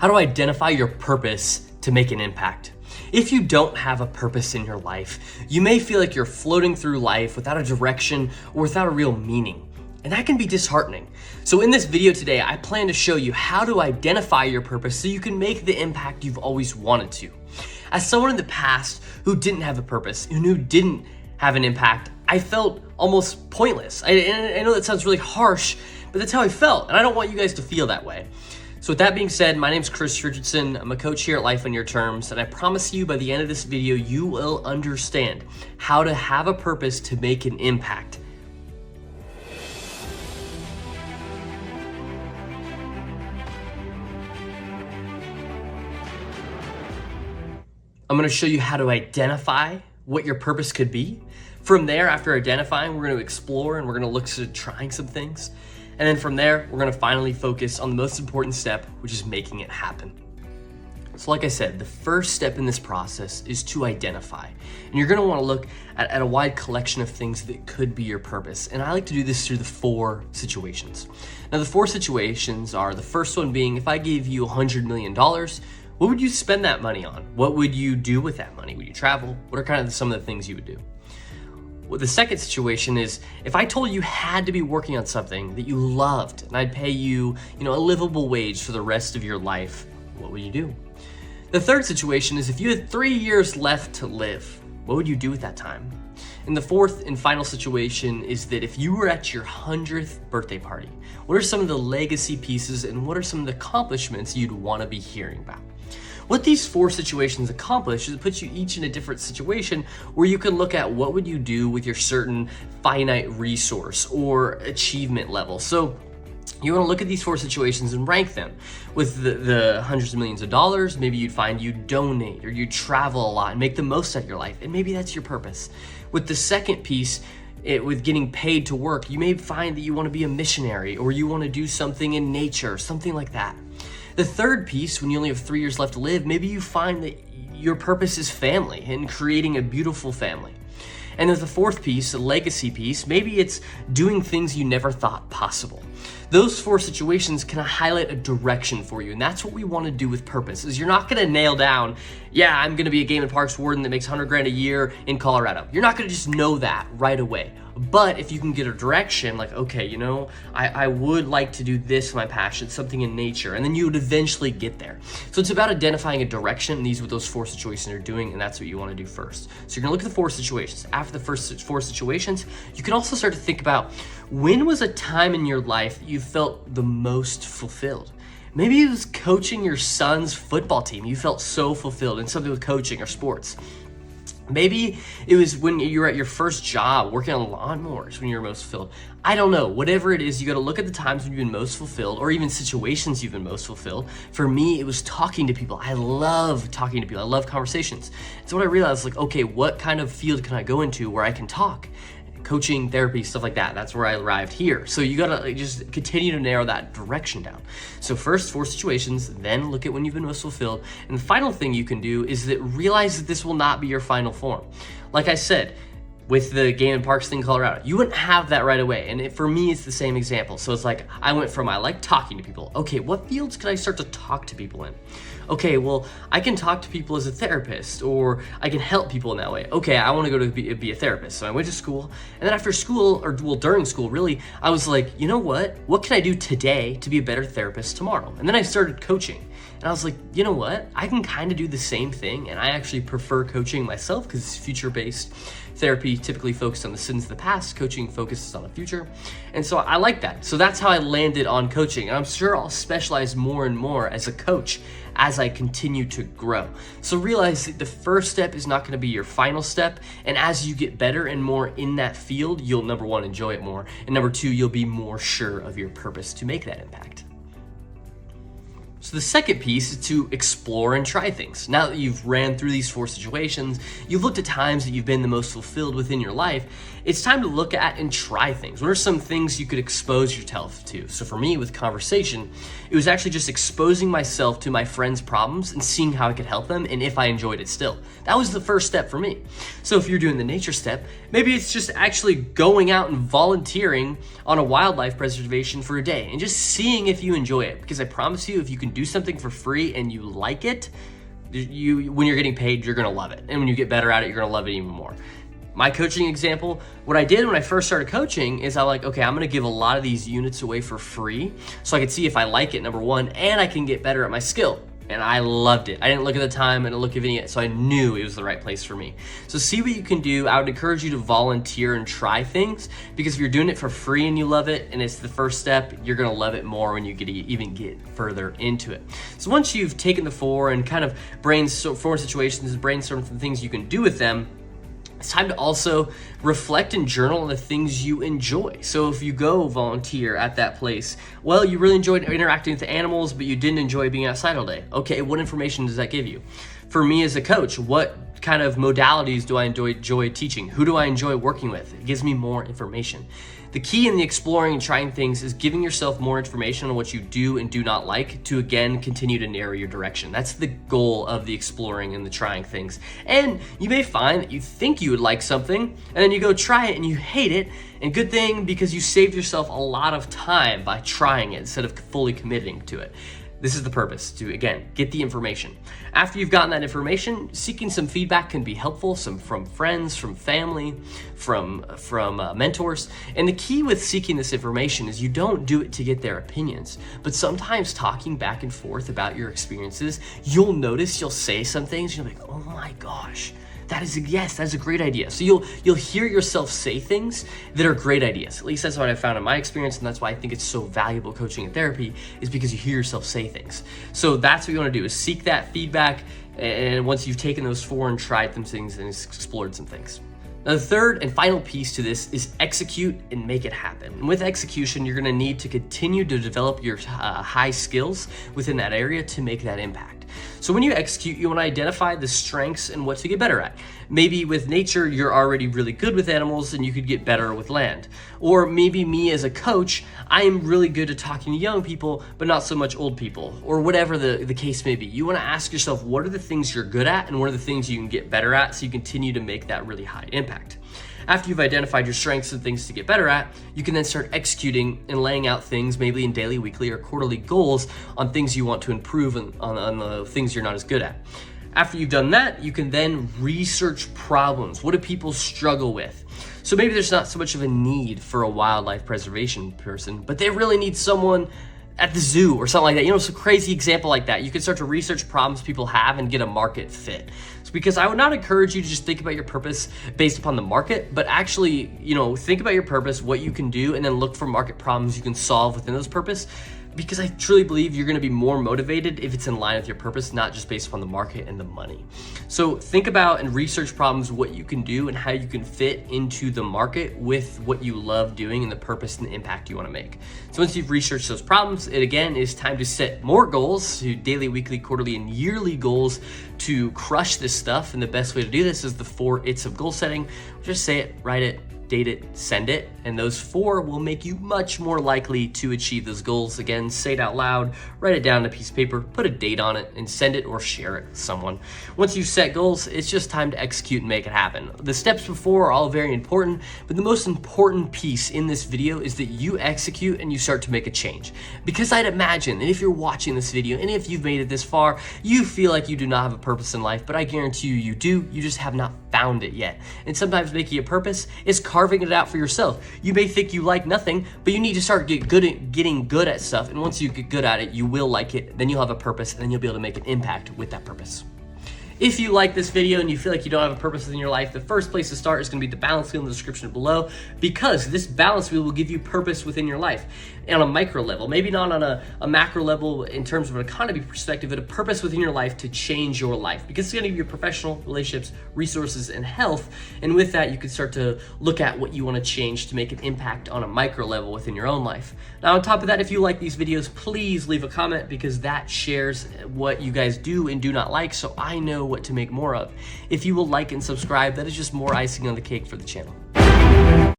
How to identify your purpose to make an impact. If you don't have a purpose in your life, you may feel like you're floating through life without a direction or without a real meaning. And that can be disheartening. So in this video today, I plan to show you how to identify your purpose so you can make the impact you've always wanted to. As someone in the past who didn't have a purpose and who didn't have an impact, I felt almost pointless. I know that sounds really harsh, but that's how I felt. And I don't want you guys to feel that way. So with that being said, my name is Richardson. I'm a coach here at Life on Your Terms, and I promise you by the end of this video, you will understand how to have a purpose to make an impact. I'm gonna show you how to identify what your purpose could be. From there, after identifying, we're gonna explore and we're gonna look at trying some things. And then from there, we're gonna finally focus on the most important step, which is making it happen. So like I said, the first step in this process is to identify. And you're gonna wanna look at a wide collection of things that could be your purpose. And I like to do this through the 4 situations. Now the 4 situations are, the first one being, if I gave you $100 million, what would you spend that money on? What would you do with that money? Would you travel? What are kind of some of the things you would do? Well, the second situation is, if I told you had to be working on something that you loved and I'd pay you, a livable wage for the rest of your life, what would you do? The third situation is, if you had 3 years left to live, what would you do with that time? And the fourth and final situation is that if you were at your 100th birthday party, what are some of the legacy pieces and what are some of the accomplishments you'd want to be hearing about? What these 4 situations accomplish is it puts you each in a different situation where you can look at what would you do with your certain finite resource or achievement level. So you want to look at these 4 situations and rank them. With the hundreds of millions of dollars, maybe you'd find you donate or you travel a lot and make the most out of your life, and maybe that's your purpose. With the second piece, with getting paid to work, you may find that you want to be a missionary or you want to do something in nature, something like that. The third piece, when you only have 3 years left to live, maybe you find that your purpose is family and creating a beautiful family. And then the fourth piece, the legacy piece, maybe it's doing things you never thought possible. Those 4 situations can highlight a direction for you, and that's what we want to do with purpose. Is you're not going to nail down, yeah, I'm going to be a game and parks warden that makes $100 grand a year in Colorado. You're not going to just know that right away. But if you can get a direction, like, okay, I would like to do this, my passion, something in nature, and then you would eventually get there. So it's about identifying a direction, and these are what those 4 situations are doing, and that's what you want to do first. So you're gonna look at the 4 situations. After the first 4 situations, you can also start to think about, when was a time in your life that you felt the most fulfilled? Maybe it was coaching your son's football team. You felt so fulfilled in something with coaching or sports. Maybe it was when you were at your first job working on lawnmowers when you were most fulfilled. I don't know. Whatever it is, you got to look at the times when you've been most fulfilled, or even situations you've been most fulfilled. For me, it was talking to people. I love talking to people. I love conversations. So what I realized, like, okay, what kind of field can I go into where I can talk? Coaching, therapy, stuff like that. That's where I arrived here. So you gotta just continue to narrow that direction down. So first 4 situations, then look at when you've been most fulfilled. And the final thing you can do is that realize that this will not be your final form. Like I said, with the game and parks thing in Colorado, you wouldn't have that right away. And for me, it's the same example. So it's like, I went from, I like talking to people. Okay, what fields can I start to talk to people in? Okay, well, I can talk to people as a therapist, or I can help people in that way. Okay, I want to go to be a therapist. So I went to school, and then after school, during school, really, I was like, you know what? What can I do today to be a better therapist tomorrow? And then I started coaching. And I was like, you know what? I can kind of do the same thing, and I actually prefer coaching myself because it's future-based. Therapy typically focuses on the sins of the past. Coaching focuses on the future. And so I like that. So that's how I landed on coaching. And I'm sure I'll specialize more and more as a coach as I continue to grow. So realize that the first step is not going to be your final step. And as you get better and more in that field, you'll, number 1, enjoy it more. And number 2, you'll be more sure of your purpose to make that impact. So the second piece is to explore and try things. Now that you've ran through these 4 situations, you've looked at times that you've been the most fulfilled within your life, it's time to look at and try things. What are some things you could expose yourself to? So for me, with conversation, it was actually just exposing myself to my friends' problems and seeing how I could help them and if I enjoyed it still. That was the first step for me. So if you're doing the nature step, maybe it's just actually going out and volunteering on a wildlife preservation for a day and just seeing if you enjoy it. Because I promise you, if you can do something for free and you like it, when you're getting paid, you're gonna love it. And when you get better at it, you're gonna love it even more. My coaching example, what I did when I first started coaching is I'm like, okay, I'm gonna give a lot of these units away for free so I can see if I like it, number one, and I can get better at my skill. And I loved it. I didn't look at the time, I didn't look at it, so I knew it was the right place for me. So see what you can do. I would encourage you to volunteer and try things, because if you're doing it for free and you love it and it's the first step, you're gonna love it more when you even get further into it. So once you've taken the 4 and kind of brainstorm situations, brainstorm the things you can do with them, it's time to also reflect and journal on the things you enjoy. So if you go volunteer at that place, well, you really enjoyed interacting with the animals, but you didn't enjoy being outside all day. Okay, what information does that give you? For me as a coach, what kind of modalities do I enjoy teaching? Who do I enjoy working with? It gives me more information. The key in the exploring and trying things is giving yourself more information on what you do and do not like to, again, continue to narrow your direction. That's the goal of the exploring and the trying things. And you may find that you think you would like something and then you go try it and you hate it. And good thing, because you saved yourself a lot of time by trying it instead of fully committing to it. This is the purpose, to, again, get the information. After you've gotten that information, seeking some feedback can be helpful, some from friends, from family, from mentors. And the key with seeking this information is you don't do it to get their opinions, but sometimes talking back and forth about your experiences, you'll notice you'll say some things, you'll be like, oh my gosh, that's a great idea. So you'll hear yourself say things that are great ideas. At least that's what I found in my experience, and that's why I think it's so valuable coaching and therapy, is because you hear yourself say things. So that's what you want to do, is seek that feedback, and once you've taken those 4 and tried some things and explored some things. Now, the third and final piece to this is execute and make it happen. And with execution, you're gonna need to continue to develop your high skills within that area to make that impact. So when you execute, you wanna identify the strengths and what to get better at. Maybe with nature, you're already really good with animals and you could get better with land. Or maybe me as a coach, I am really good at talking to young people, but not so much old people, or whatever the case may be. You wanna ask yourself, what are the things you're good at and what are the things you can get better at so you continue to make that really high impact. After you've identified your strengths and things to get better at, you can then start executing and laying out things, maybe in daily, weekly, or quarterly goals on things you want to improve on the things you're not as good at. After you've done that, you can then research problems. What do people struggle with? So maybe there's not so much of a need for a wildlife preservation person, but they really need someone at the zoo or something like that. You know, some crazy example like that. You can start to research problems people have and get a market fit. So because I would not encourage you to just think about your purpose based upon the market, but actually, think about your purpose, what you can do, and then look for market problems you can solve within those purpose. Because I truly believe you're gonna be more motivated if it's in line with your purpose, not just based upon the market and the money. So think about and research problems, what you can do and how you can fit into the market with what you love doing and the purpose and the impact you wanna make. So once you've researched those problems, it again is time to set more goals, to daily, weekly, quarterly, and yearly goals to crush this stuff. And the best way to do this is the 4 It's of goal setting. Just say it, write it, date it, send it, and those 4 will make you much more likely to achieve those goals. Again, say it out loud, write it down on a piece of paper, put a date on it, and send it or share it with someone. Once you've set goals, it's just time to execute and make it happen. The steps before are all very important, but the most important piece in this video is that you execute and you start to make a change. Because I'd imagine that if you're watching this video and if you've made it this far, you feel like you do not have a purpose in life, but I guarantee you do. You just have not found it yet. And sometimes making a purpose is carving it out for yourself. You may think you like nothing, but you need to start getting good at stuff. And once you get good at it, you will like it. Then you'll have a purpose, and then you'll be able to make an impact with that purpose. If you like this video and you feel like you don't have a purpose within your life, the first place to start is going to be the balance wheel in the description below, because this balance wheel will give you purpose within your life on a micro level, maybe not on a macro level in terms of an economy perspective, but a purpose within your life to change your life, because it's going to give you professional, relationships, resources, and health. And with that, you can start to look at what you want to change to make an impact on a micro level within your own life. Now, on top of that, if you like these videos, please leave a comment, because that shares what you guys do and do not like, so I know what to make more of. If you will like and subscribe, that is just more icing on the cake for the channel.